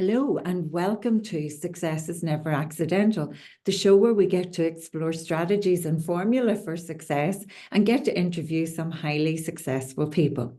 Hello and welcome to Success is Never Accidental, the show where we get to explore strategies and formula for success and get to interview some highly successful people.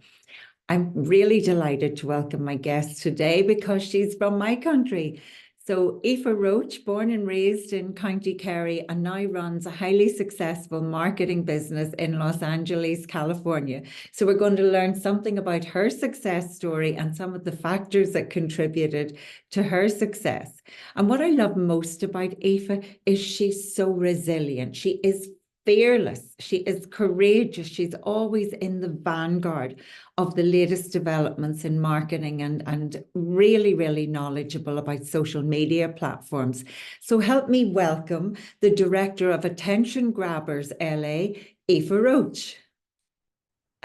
I'm really delighted to welcome my guest today because she's from my country. So Aoife Roche, born and raised in County Kerry, and now runs a highly successful marketing business in Los Angeles, California. So we're going to learn something about her success story and some of the factors that contributed to her success. And what I love most about Aoife is she's so resilient. She is fearless. She is courageous. She's always in the vanguard of the latest developments in marketing and really, really knowledgeable about social media platforms. So help me welcome the Director of Attention Grabbers LA, Aoife Roche.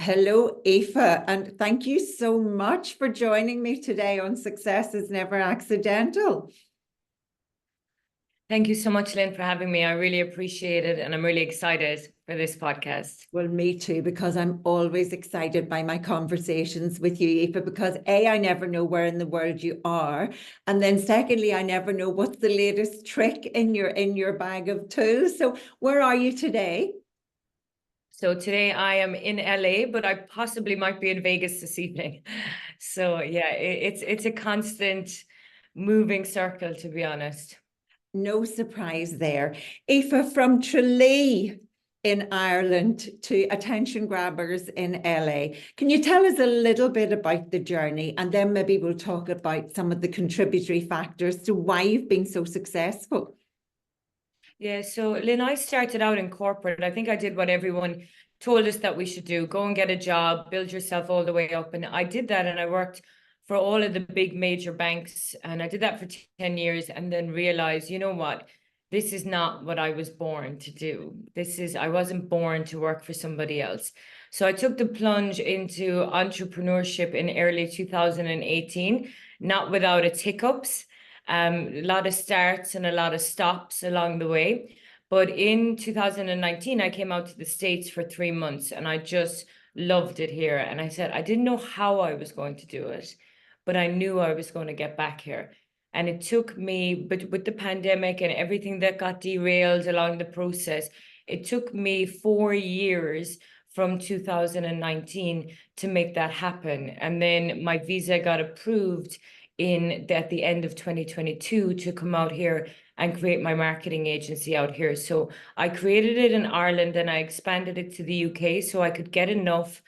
Hello, Aoife, and thank you so much for joining me today on Success is Never Accidental. Thank you so much, Lynne, for having me. I really appreciate it, and I'm really excited for this podcast. Well, me too, because I'm always excited by my conversations with you, Aoife, because A, I never know where in the world you are. And then secondly, I never know what's the latest trick in your bag of tools. So where are you today? So today I am in LA, but I possibly might be in Vegas this evening. So yeah, it's a constant moving circle, to be honest. No surprise there. Aoife, from Tralee in Ireland to Attention Grabbers in LA. Can you tell us a little bit about the journey, and then maybe we'll talk about some of the contributory factors to why you've been so successful? Yeah, so Lynne, I started out in corporate. I think I did what everyone told us that we should do: go and get a job, build yourself all the way up. And I did that, and I worked for all of the big major banks, and I did that for 10 years, and then realized, you know what? This is not what I was born to do. I wasn't born to work for somebody else. So I took the plunge into entrepreneurship in early 2018, not without its hiccups. A lot of starts and a lot of stops along the way. But in 2019, I came out to the States for 3 months, and I just loved it here. And I said, I didn't know how I was going to do it, but I knew I was going to get back here. And it took me, but with the pandemic and everything that got derailed along the process, it took me 4 years from 2019 to make that happen. And then my visa got approved at the end of 2022 to come out here and create my marketing agency out here. So I created it in Ireland, and I expanded it to the UK so I could get enough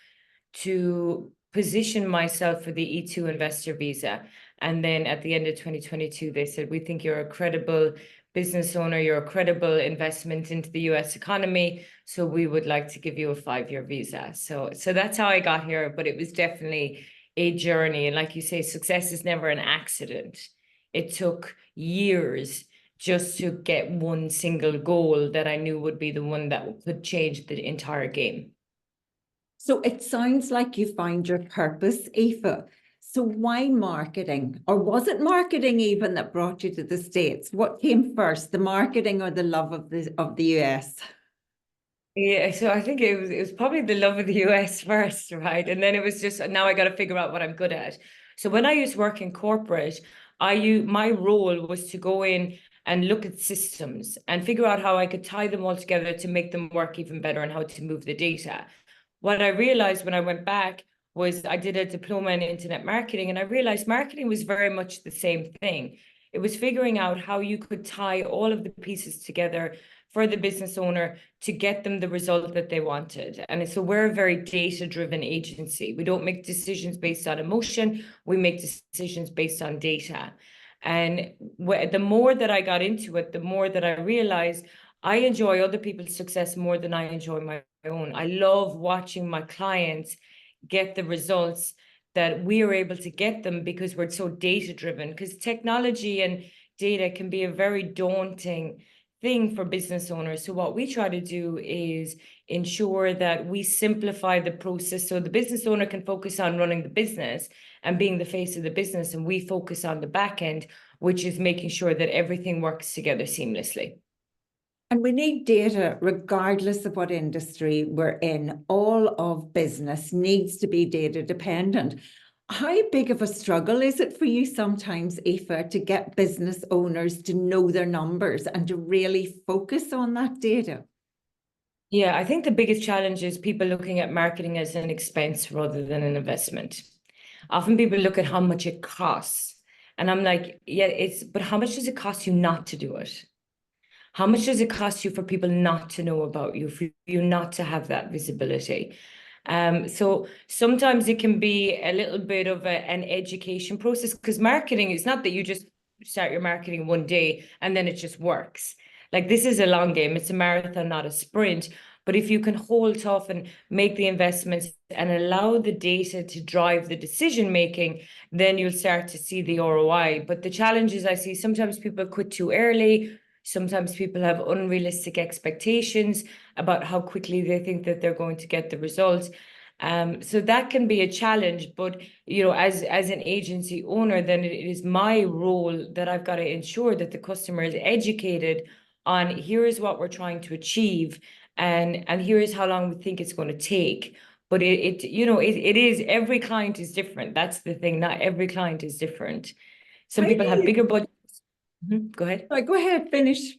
to position myself for the E2 investor visa. And then at the end of 2022, they said, we think you're a credible business owner, you're a credible investment into the US economy, so we would like to give you a 5-year visa. So that's how I got here, but it was definitely a journey. And like you say, success is never an accident. It took years just to get one single goal that I knew would be the one that could change the entire game. So it sounds like you found your purpose, Aoife. So why marketing? Or was it marketing even that brought you to the States? What came first, the marketing or the love of the US? Yeah, so I think it was probably the love of the US first, right? And then it was just, now I got to figure out what I'm good at. So when I used to work in corporate, my role was to go in and look at systems and figure out how I could tie them all together to make them work even better and how to move the data. What I realized when I went back was I did a diploma in internet marketing, and I realized marketing was very much the same thing. It was figuring out how you could tie all of the pieces together for the business owner to get them the result that they wanted. And so we're a very data-driven agency. We don't make decisions based on emotion. We make decisions based on data. And the more that I got into it, the more that I realized I enjoy other people's success more than I enjoy my own. I love watching my clients get the results that we are able to get them because we're so data driven, because technology and data can be a very daunting thing for business owners. So what we try to do is ensure that we simplify the process so the business owner can focus on running the business and being the face of the business, and we focus on the back end, which is making sure that everything works together seamlessly. And we need data regardless of what industry we're in. All of business needs to be data dependent. How big of a struggle is it for you sometimes, Aoife, to get business owners to know their numbers and to really focus on that data? Yeah, I think the biggest challenge is people looking at marketing as an expense rather than an investment. Often people look at how much it costs. And I'm like, yeah, but how much does it cost you not to do it? How much does it cost you for people not to know about you, for you not to have that visibility? So sometimes it can be a little bit of an education process, because marketing is not that you just start your marketing one day and then it just works. Like, this is a long game. It's a marathon, not a sprint. But if you can hold tough and make the investments and allow the data to drive the decision making, then you'll start to see the ROI. But the challenges I see, sometimes people quit too early. Sometimes people have unrealistic expectations about how quickly they think that they're going to get the results. So that can be a challenge, but as an agency owner, then it is my role that I've got to ensure that the customer is educated on, here is what we're trying to achieve, and here is how long we think it's going to take. But it is, every client is different. That's the thing. Not every client is different. Some people have bigger budgets. Go ahead. Right, go ahead, finish.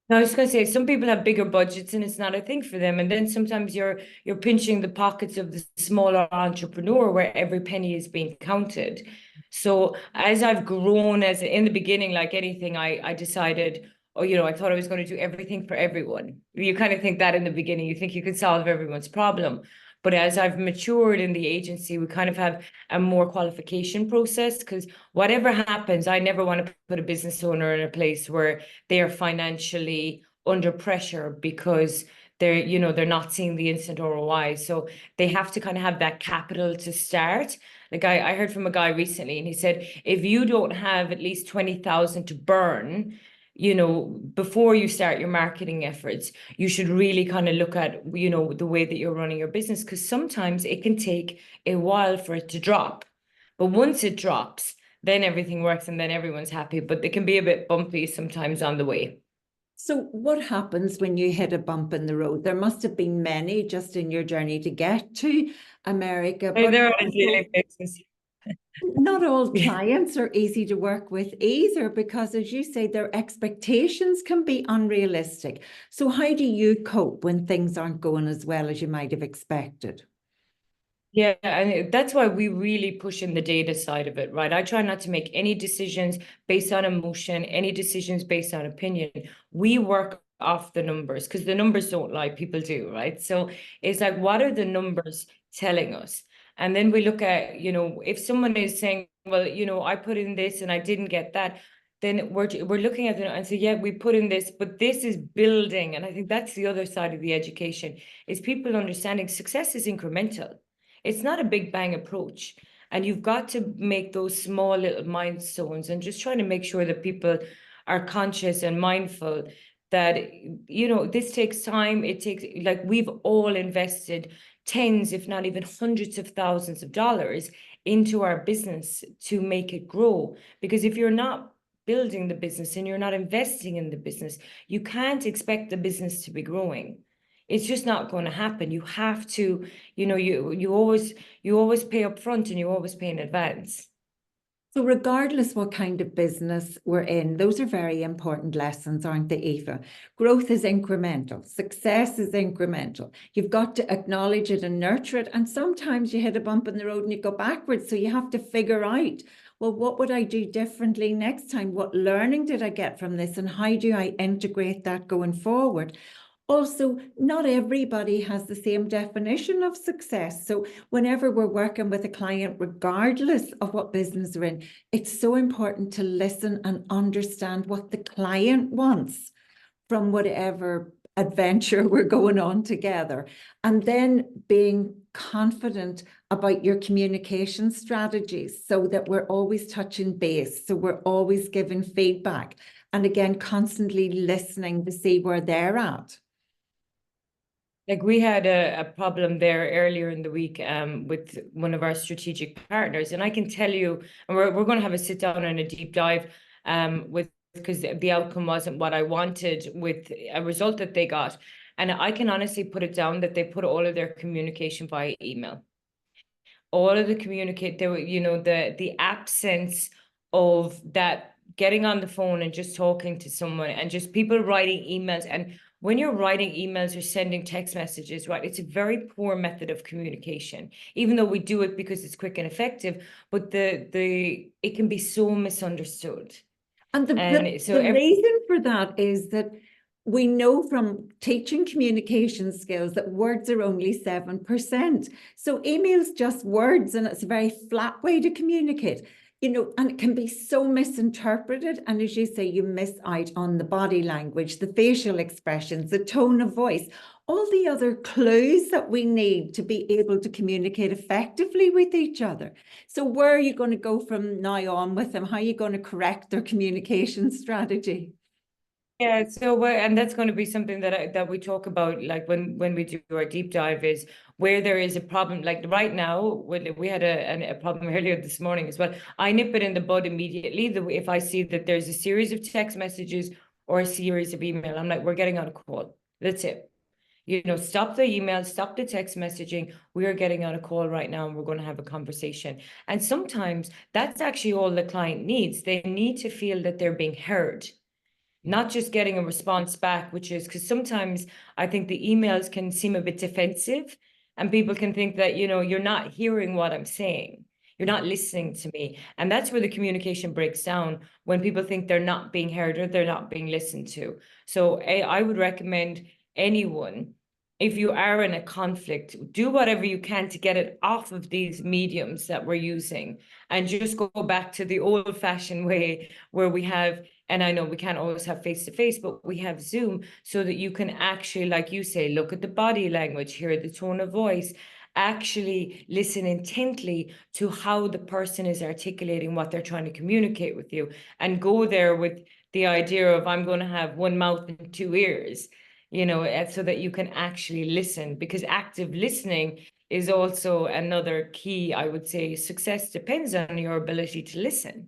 No, I was going to say, some people have bigger budgets and it's not a thing for them. And then sometimes you're pinching the pockets of the smaller entrepreneur where every penny is being counted. So as I've grown, as in the beginning, like anything, I decided, I thought I was going to do everything for everyone. You kind of think that in the beginning, you think you can solve everyone's problem. But as I've matured in the agency, we kind of have a more qualification process, because whatever happens, I never want to put a business owner in a place where they are financially under pressure because they're not seeing the instant ROI. So they have to kind of have that capital to start. Like, I heard from a guy recently, and he said, if you don't have at least 20,000 to burn, before you start your marketing efforts, you should really kind of look at, the way that you're running your business, because sometimes it can take a while for it to drop. But once it drops, then everything works and then everyone's happy. But it can be a bit bumpy sometimes on the way. So what happens when you hit a bump in the road? There must have been many just in your journey to get to America, but They're on a daily basis. not all clients are easy to work with either, because as you say, their expectations can be unrealistic. So how do you cope when things aren't going as well as you might have expected? Yeah, and that's why we really push in the data side of it, right? I try not to make any decisions based on emotion, any decisions based on opinion. We work off the numbers, because the numbers don't lie, people do, right? So it's like, what are the numbers telling us? And then we look at, if someone is saying, well, I put in this and I didn't get that, then we're looking at it and say, yeah, we put in this, but this is building. And I think that's the other side of the education, is people understanding success is incremental. It's not a big bang approach. And you've got to make those small little milestones, and just trying to make sure that people are conscious and mindful that, this takes time. It takes, like, we've all invested tens, if not even hundreds of thousands of dollars into our business to make it grow. Because if you're not building the business and you're not investing in the business, you can't expect the business to be growing. It's just not going to happen. You have to, you always pay up front and you always pay in advance. So regardless what kind of business we're in, those are very important lessons, aren't they, Aoife? Growth is incremental. Success is incremental. You've got to acknowledge it and nurture it. And sometimes you hit a bump in the road and you go backwards. So you have to figure out, well, what would I do differently next time? What learning did I get from this? And how do I integrate that going forward? Also, not everybody has the same definition of success. So whenever we're working with a client, regardless of what business they're in, it's so important to listen and understand what the client wants from whatever adventure we're going on together. And then being confident about your communication strategies, so that we're always touching base. So we're always giving feedback. And again, constantly listening to see where they're at. Like, we had a problem there earlier in the week with one of our strategic partners. And I can tell you, and we're going to have a sit down and a deep dive because the outcome wasn't what I wanted with a result that they got. And I can honestly put it down that they put all of their communication via email. all of the the absence of that getting on the phone and just talking to someone, and just people writing emails. And when you're writing emails or sending text messages, right, it's a very poor method of communication, even though we do it because it's quick and effective, but it can be so misunderstood. And So the reason for that is that we know from teaching communication skills that words are only 7%. So email's just words, and it's a very flat way to communicate. And it can be so misinterpreted. And as you say, you miss out on the body language, the facial expressions, the tone of voice, all the other clues that we need to be able to communicate effectively with each other. So where are you going to go from now on with them? How are you going to correct their communication strategy? Yeah, so and that's going to be something that we talk about, like when we do our deep dive, is where there is a problem. Like right now, we had a problem earlier this morning as well. I nip it in the bud immediately. If I see that there's a series of text messages or a series of email, I'm like, we're getting on a call. That's it. Stop the email, stop the text messaging. We are getting on a call right now and we're going to have a conversation. And sometimes that's actually all the client needs. They need to feel that they're being heard, not just getting a response back, which is because sometimes I think the emails can seem a bit defensive and people can think that, you're not hearing what I'm saying. You're not listening to me. And that's where the communication breaks down, when people think they're not being heard or they're not being listened to. So I would recommend anyone, if you are in a conflict, do whatever you can to get it off of these mediums that we're using and just go back to the old-fashioned way, where we have, and I know we can't always have face-to-face, but we have Zoom, so that you can actually, like you say, look at the body language, hear the tone of voice, actually listen intently to how the person is articulating what they're trying to communicate with you, and go there with the idea of, I'm going to have one mouth and two ears, so that you can actually listen, because active listening is also another key. I would say success depends on your ability to listen.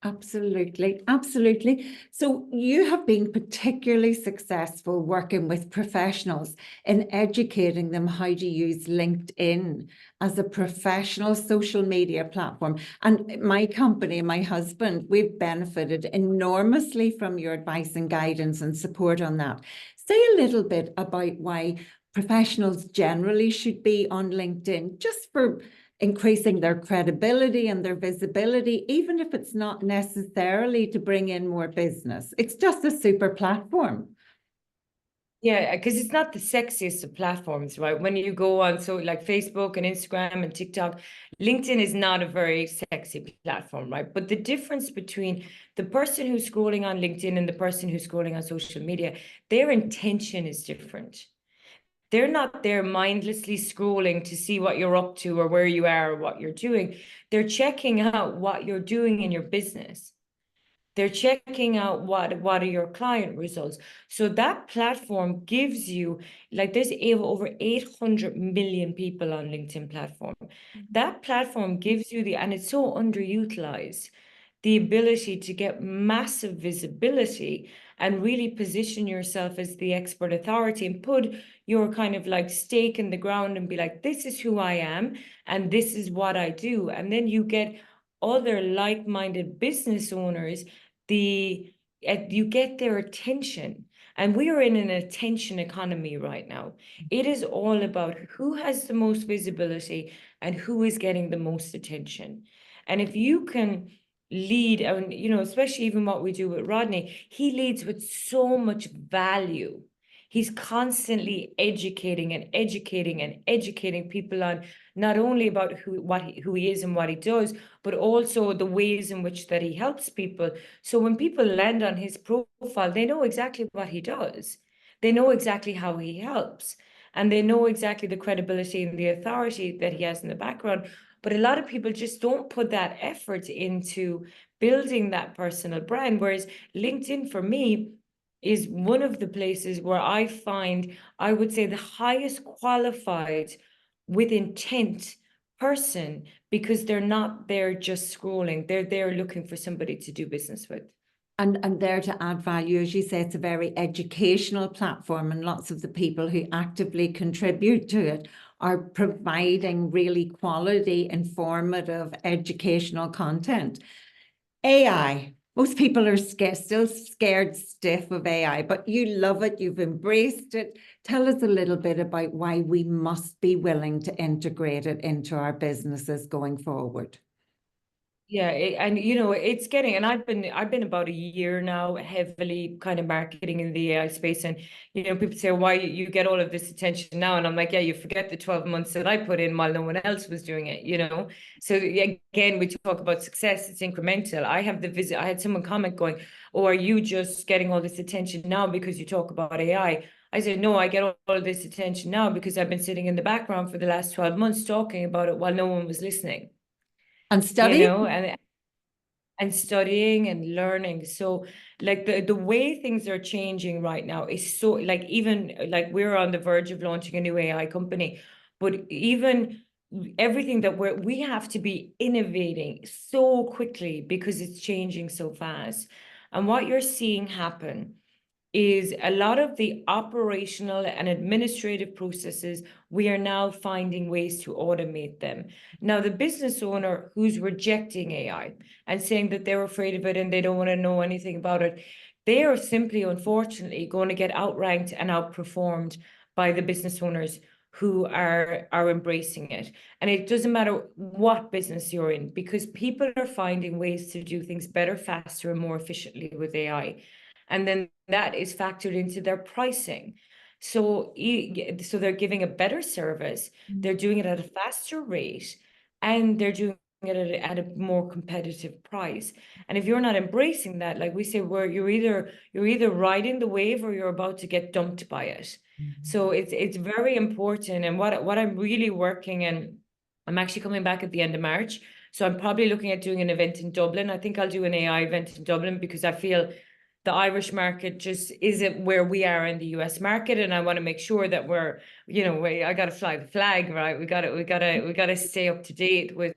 Absolutely, absolutely. So you have been particularly successful working with professionals in educating them how to use LinkedIn as a professional social media platform. And my company, my husband, we've benefited enormously from your advice and guidance and support on that. Say a little bit about why professionals generally should be on LinkedIn, just for increasing their credibility and their visibility, even if it's not necessarily to bring in more business. It's just a super platform. Yeah, because it's not the sexiest of platforms, right? When you go on, so like Facebook and Instagram and TikTok, LinkedIn is not a very sexy platform, right? But the difference between the person who's scrolling on LinkedIn and the person who's scrolling on social media, their intention is different. They're not there mindlessly scrolling to see what you're up to or where you are or what you're doing. They're checking out what you're doing in your business. They're checking out what are your client results. So that platform gives you, like, there's over 800 million people on LinkedIn platform. That platform gives you and it's so underutilized, the ability to get massive visibility and really position yourself as the expert authority and put your kind of like stake in the ground and be like, this is who I am and this is what I do. And then you get other like-minded business owners, you get their attention. And we are in an attention economy right now. It is all about who has the most visibility and who is getting the most attention. And if you can lead, and especially even what we do with Rodney, he leads with so much value. He's constantly educating and educating and educating people on not only about who he is and what he does, but also the ways in which that he helps people. So when people land on his profile, they know exactly what he does. They know exactly how he helps. And they know exactly the credibility and the authority that he has in the background. But a lot of people just don't put that effort into building that personal brand. Whereas LinkedIn, for me, is one of the places where I find, I would say, the highest qualified with intent person, because they're not there just scrolling. They're there looking for somebody to do business with. And there to add value, as you say, it's a very educational platform, and lots of the people who actively contribute to it are providing really quality, informative, educational content. AI. Most people are still scared stiff of AI, but you love it, you've embraced it. Tell us a little bit about why we must be willing to integrate it into our businesses going forward. Yeah, and you know, it's getting, and I've been about a year now heavily kind of marketing in the AI space, and you know, people say, why you get all of this attention now? And I'm like, yeah, you forget the 12 months that I put in while no one else was doing it, you know. So again, we talk about success, it's incremental. I had someone comment going, oh, are you just getting all this attention now because you talk about AI? I said, no, I get all of this attention now because I've been sitting in the background for the last 12 months talking about it while no one was listening. And You study. know, and studying and learning. So like the way things are changing right now is so, like, even like we're on the verge of launching a new AI company, but even everything that we have to be innovating so quickly because it's changing so fast. And what you're seeing happen is a lot of the operational and administrative processes, we are now finding ways to automate them. Now, the business owner who's rejecting AI and saying that they're afraid of it and they don't want to know anything about it, they are simply, unfortunately, going to get outranked and outperformed by the business owners who are embracing it. And it doesn't matter what business you're in, because people are finding ways to do things better, faster, and more efficiently with AI. And then that is factored into their pricing. So they're giving a better service, they're doing it at a faster rate, and they're doing it at a more competitive price. And if you're not embracing that, like we say, you're either riding the wave or you're about to get dumped by it. So it's very important. And what I'm really working, and I'm actually coming back at the end of March. So I'm probably looking at doing an event in Dublin. I think I'll do an AI event in Dublin because I feel the Irish market just isn't where we are in the US market. And I want to make sure that we're, you know, I got to fly the flag, right? We got to stay up to date with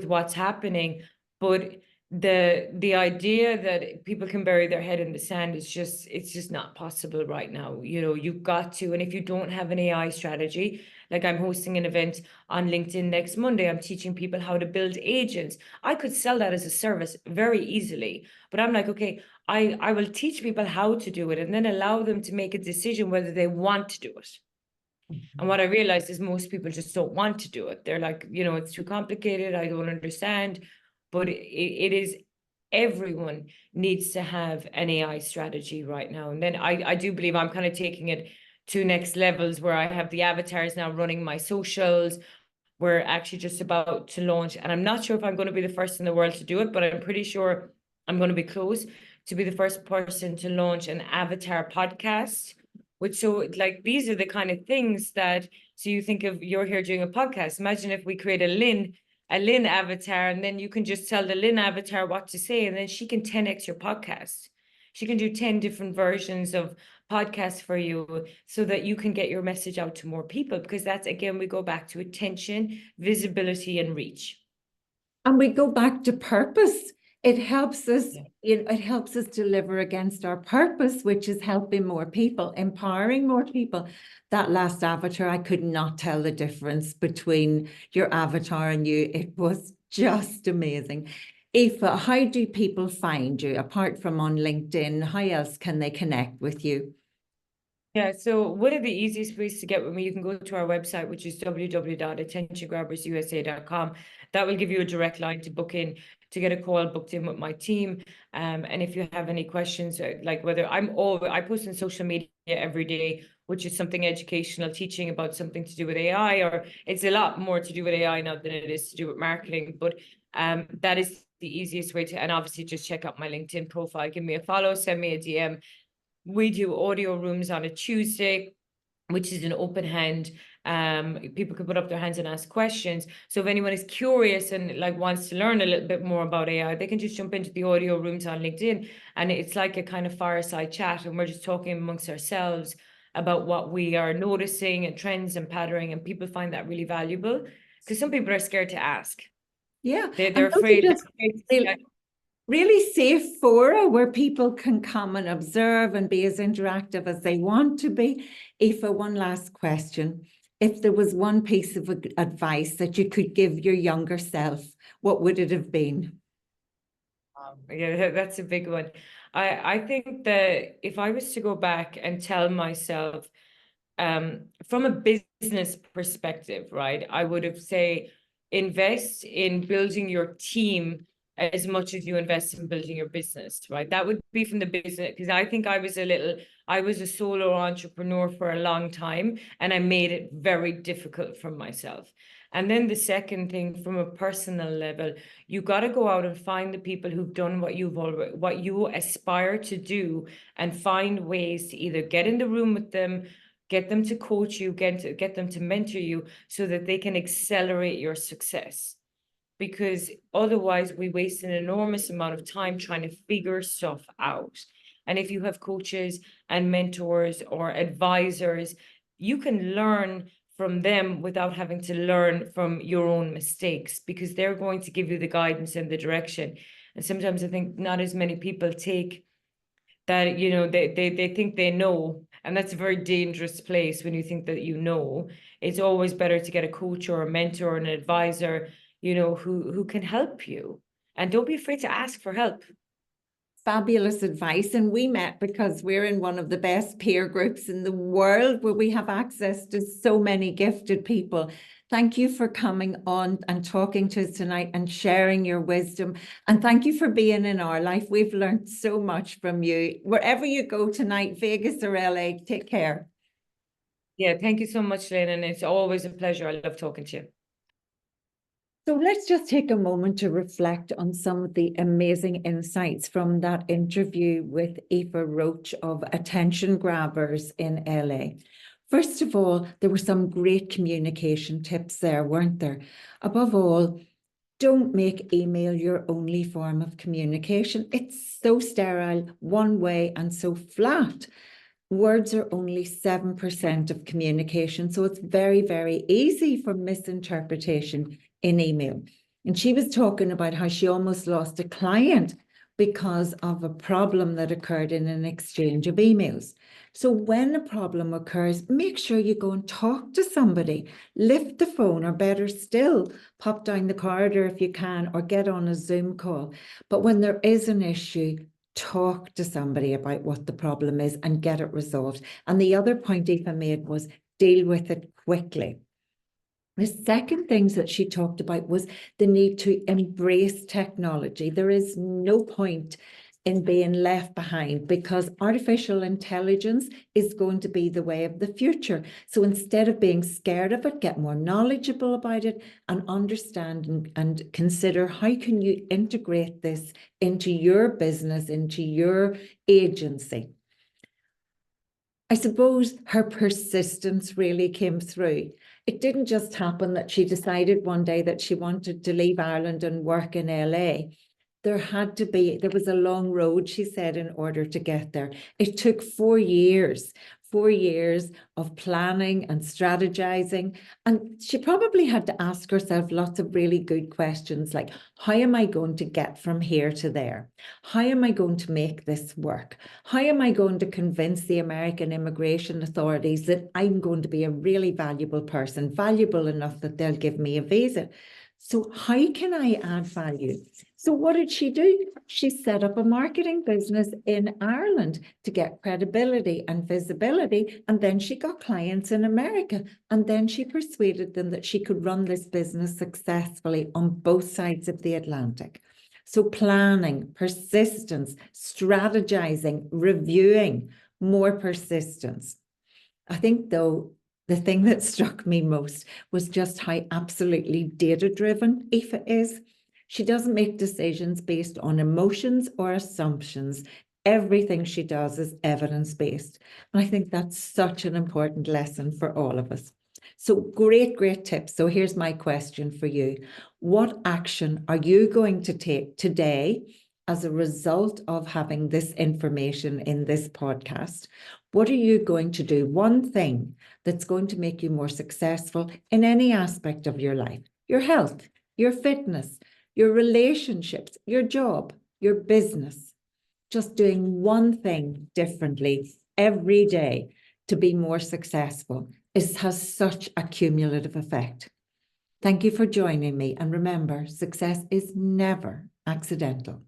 what's happening. But the idea that people can bury their head in the sand is it's just not possible right now. You know, you've got to, and if you don't have an AI strategy, like I'm hosting an event on LinkedIn next Monday, I'm teaching people how to build agents. I could sell that as a service very easily, but I'm like, okay, I will teach people how to do it and then allow them to make a decision whether they want to do it. And what I realized is most people just don't want to do it. They're like, you know, it's too complicated, I don't understand. But it is, everyone needs to have an AI strategy right now. And then I do believe I'm kind of taking it to next levels where I have the avatars now running my socials. We're actually just about to launch, and I'm not sure if I'm going to be the first in the world to do it, but I'm pretty sure I'm going to be close to be the first person to launch an avatar podcast. Which, so like, these are the kind of things that, so you think of, you're here doing a podcast. Imagine if we create a Lynne avatar, and then you can just tell the Lynne avatar what to say, and then she can 10x your podcast. She can do 10 different versions of podcasts for you so that you can get your message out to more people, because that's, again, we go back to attention, visibility, and reach. And we go back to purpose. It helps us, it helps us deliver against our purpose, which is helping more people, empowering more people. That last avatar, I could not tell the difference between your avatar and you. It was just amazing. Aoife, how do people find you? Apart from on LinkedIn, how else can they connect with you? Yeah, so one of the easiest ways to get with me, you can go to our website, which is www.attentiongrabbersusa.com. That will give you a direct line to book in, to get a call booked in with my team. And if you have any questions, like whether I post on social media every day, which is something educational, teaching about something to do with AI, or it's a lot more to do with AI now than it is to do with marketing. But that is the easiest way to, and obviously just check out my LinkedIn profile, give me a follow, send me a DM. We do audio rooms on a Tuesday, which is an open hand. People can put up their hands and ask questions. So if anyone is curious and like wants to learn a little bit more about AI, they can just jump into the audio rooms on LinkedIn, and it's like a kind of fireside chat, and we're just talking amongst ourselves about what we are noticing and trends and patterning, and people find that really valuable because some people are scared to ask. Yeah, They're afraid. really safe fora where people can come and observe and be as interactive as they want to be. Aoife, one last question. If there was one piece of advice that you could give your younger self, what would it have been? Yeah, that's a big one. I think that if I was to go back and tell myself, from a business perspective, right, I would have say invest in building your team as much as you invest in building your business, right? That would be from the business, because I think I was a solo entrepreneur for a long time, and I made it very difficult for myself. And then the second thing, from a personal level, you got to go out and find the people who've done what you aspire to do, and find ways to either get in the room with them, get them to coach you, get them to mentor you, so that they can accelerate your success. Because otherwise we waste an enormous amount of time trying to figure stuff out. And if you have coaches and mentors or advisors, you can learn from them without having to learn from your own mistakes, because they're going to give you the guidance and the direction. And sometimes I think not as many people take that, they think they know, and that's a very dangerous place. When you think that it's always better to get a coach or a mentor or an advisor, who can help you. And don't be afraid to ask for help. Fabulous advice. And we met because we're in one of the best peer groups in the world, where we have access to so many gifted people. Thank you for coming on and talking to us tonight and sharing your wisdom. And thank you for being in our life. We've learned so much from you. Wherever you go tonight, Vegas or LA, take care. Yeah, thank you so much, Lynne. And it's always a pleasure. I love talking to you. So let's just take a moment to reflect on some of the amazing insights from that interview with Aoife Roche of Attention Grabbers in LA. First of all, there were some great communication tips there, weren't there? Above all, don't make email your only form of communication. It's so sterile, one way, and so flat. Words are only 7% of communication, so it's very, very easy for misinterpretation in email. And she was talking about how she almost lost a client because of a problem that occurred in an exchange of emails. So when a problem occurs, make sure you go and talk to somebody. Lift the phone, or better still, pop down the corridor if you can, or get on a Zoom call. But when there is an issue, talk to somebody about what the problem is and get it resolved. And the other point Aoife made was deal with it quickly. The second things that she talked about was the need to embrace technology. There is no point in being left behind, because artificial intelligence is going to be the way of the future. So instead of being scared of it, get more knowledgeable about it and understand and consider how can you integrate this into your business, into your agency. I suppose her persistence really came through. It didn't just happen that she decided one day that she wanted to leave Ireland and work in LA. There was a long road, she said, in order to get there. It took 4 years of planning and strategizing. And she probably had to ask herself lots of really good questions, like, how am I going to get from here to there? How am I going to make this work? How am I going to convince the American immigration authorities that I'm going to be a really valuable person, valuable enough that they'll give me a visa? So how can I add value? So what did she do? She set up a marketing business in Ireland to get credibility and visibility. And then she got clients in America. And then she persuaded them that she could run this business successfully on both sides of the Atlantic. So planning, persistence, strategizing, reviewing, more persistence. I think, though, the thing that struck me most was just how absolutely data-driven Aoife is. She doesn't make decisions based on emotions or assumptions. Everything she does is evidence-based. And I think that's such an important lesson for all of us. So great tips. So here's my question for you. What action are you going to take today as a result of having this information in this podcast? What are you going to do? One thing that's going to make you more successful in any aspect of your life, your health, your fitness, your relationships, your job. your business, just doing one thing differently every day to be more successful has such a cumulative effect. Thank you for joining me. And remember, success is never accidental.